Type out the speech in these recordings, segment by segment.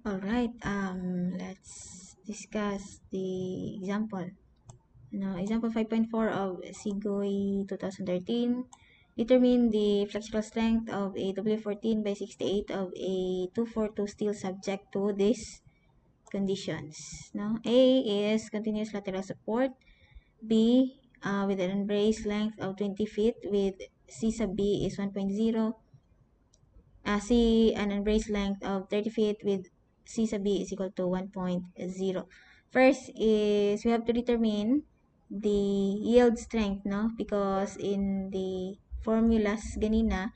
Alright, let's discuss the example. Example 5.4 of SIGOY 2013. Determine the flexural strength of a W14 by 68 of a 242 steel subject to these conditions. A is continuous lateral support. B, with an embrace length of 20 feet with C sub B is 1.0. C, an embrace length of 30 feet with C sub B is equal to 1.0. First is we have to determine the yield strength, no? Because in the formulas ganina,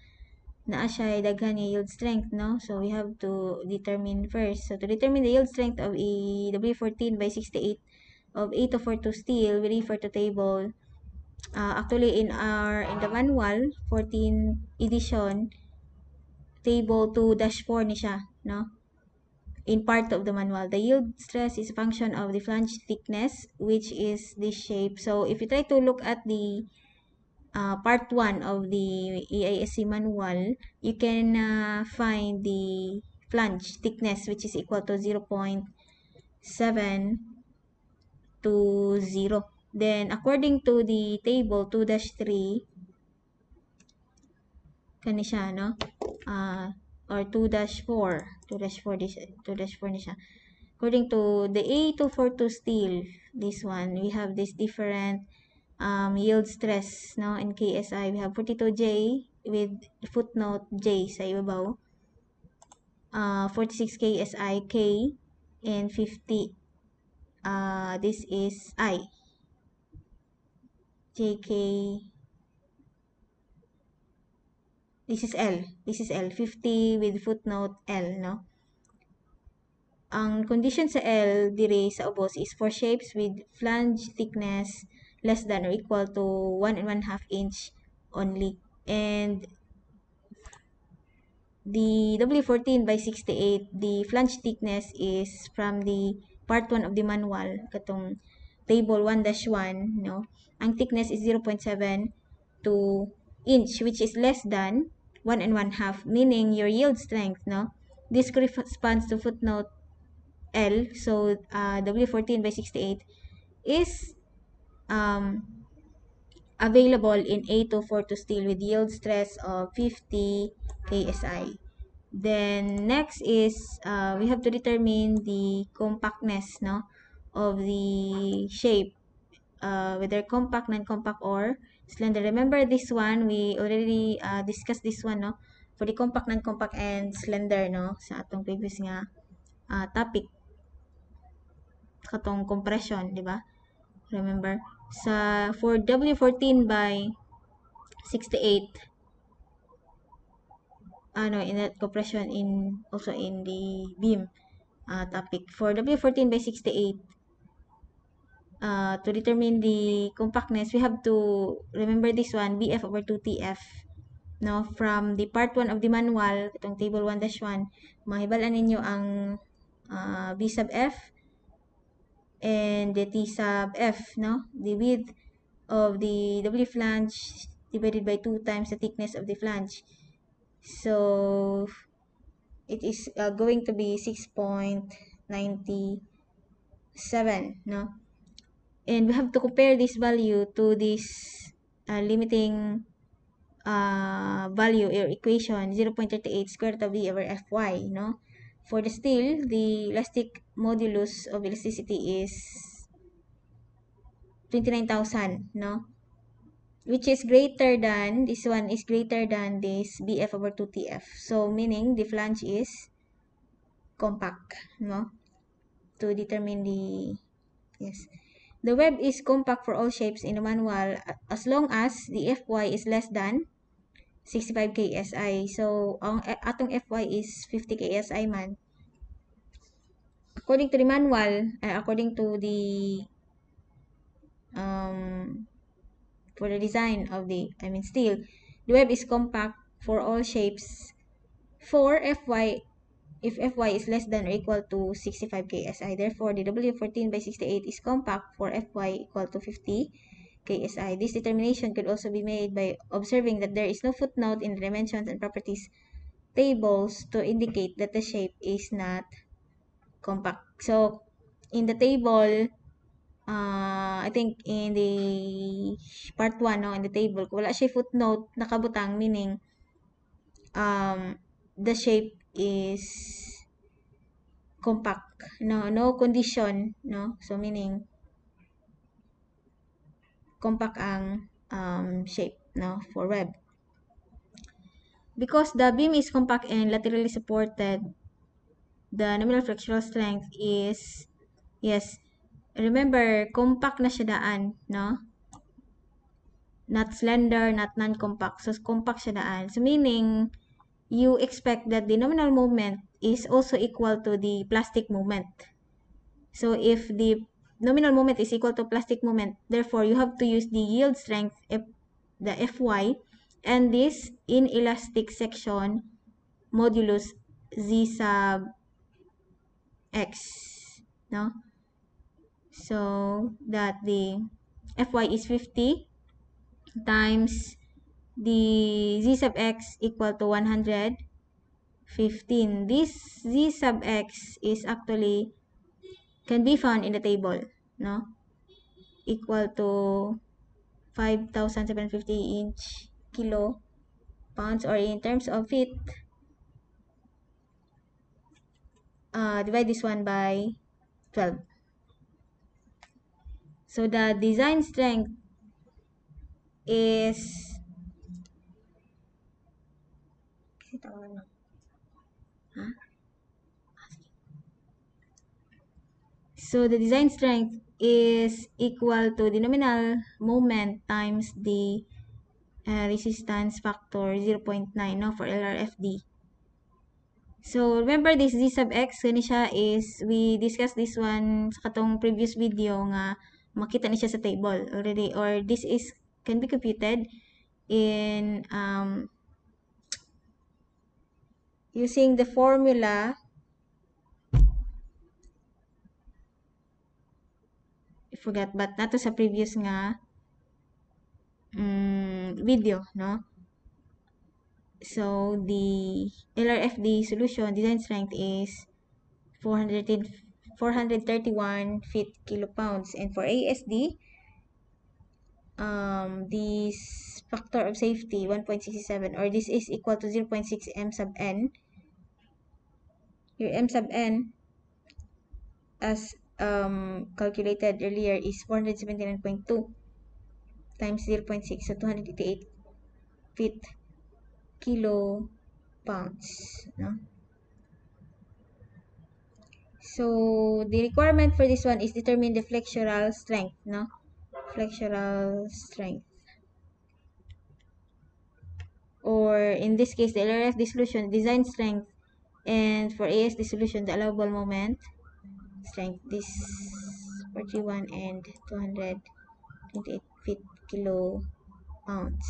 naa siya daghan nga yield strength, no? So we have to determine first. So to determine the yield strength of a W14 by 68 of 8242 steel, we refer to table. Actually in the manual 14 edition, table 2-4 ni siya, no? In part of the manual. The yield stress is a function of the flange thickness, which is this shape. So if you try to look at the part 1 of the EISC manual, you can find the flange thickness, which is equal to 0.7 to 0. Then, according to the table 2-3, kani siya, no? Or 2-4. 2-4 ni siya. According to the A242 steel, this one, we have this different yield stress, no? In KSI, we have 42J with footnote J sa ibabaw. 46 KSI K and 50 this is I. JK, this is L. This is L. 50 with footnote L, no? Ang condition sa L dire sa ubos is for shapes with flange thickness less than or equal to 1 and 1/2 inch only. And the W14 by 68, the flange thickness is from the part 1 of the manual, katong table 1-1, no? Ang thickness is 0.7 to inch, which is less than 1 and 1/2, meaning your yield strength, no? This corresponds to footnote L. So, W14 by 68 is available in A242 steel with yield stress of 50 KSI. Then next is we have to determine the compactness, no, of the shape, whether compact, non-compact, or slender. Remember this one, we already discussed this one, no, for the compact, non-compact, and slender, no, sa atong previous nga topic, katong compression, di ba? Remember? For W14 by 68, in that compression also in the beam topic. For W14 by 68, to determine the compactness, we have to remember this one, BF over 2TF. No, from the part 1 of the manual, itong table 1-1, mahibalaan ninyo ang B sub F and the T sub F, no? The width of the W flange divided by 2 times the thickness of the flange. So, it is going to be 6.97, no? And we have to compare this value to this limiting value or equation 0.38 square root of V over Fy, no? For the steel, the elastic modulus of elasticity is 29,000, no? Which is greater than, this one is greater than this BF over 2TF. So, meaning the flange is compact, no? To determine the, yes. The web is compact for all shapes in the manual as long as the Fy is less than 65 KSI. So, ang atong Fy is 50 KSI man. According to the manual, according to the for the design of the, steel, the web is compact for all shapes for Fy if Fy is less than or equal to 65 KSI. Therefore, the W14 by 68 is compact for Fy equal to 50 KSI. This determination could also be made by observing that there is no footnote in the dimensions and properties tables to indicate that the shape is not compact. So, in the table, I think in the part 1, no, in the table, wala siya footnote, nakabutang, meaning, the shape is compact. No condition, no? So, meaning, compact ang shape, no, for web. Because the beam is compact and laterally supported, the nominal flexural strength is, yes, remember, compact na siya daan, no? Not slender, not non-compact. So, compact siya daan. So, meaning, you expect that the nominal moment is also equal to the plastic moment. So, if the nominal moment is equal to plastic moment, therefore, you have to use the yield strength, the Fy, and this inelastic section modulus Z sub X, no? So, that the Fy is 50 times the Z sub X equal to 115. This Z sub X is actually can be found in the table, no? Equal to 5,750 inch kilo pounds, or in terms of feet, divide this one by 12. So the design strength is, so the design strength is equal to the nominal moment times the resistance factor 0.9, no, for LRFD. So, remember this Z sub X, kani siya is, we discussed this one sa katong previous video nga makita ni siya sa table already, or this is, can be computed in, using the formula, I forgot, but nato sa previous nga video, no? So, the LRFD solution design strength is 431 feet kilopounds, and for ASD, this factor of safety 1.67, or this is equal to 0.6 m sub n. Your m sub n, as calculated earlier, is 479.2 times 0.6, so 288 feet kilopounds, no? So, the requirement for this one is determine the flexural strength, no? Flexural strength. Or, in this case, the LRF dissolution, design strength, and for AS dissolution, the allowable moment strength. This 41 and 228 feet kilopounds.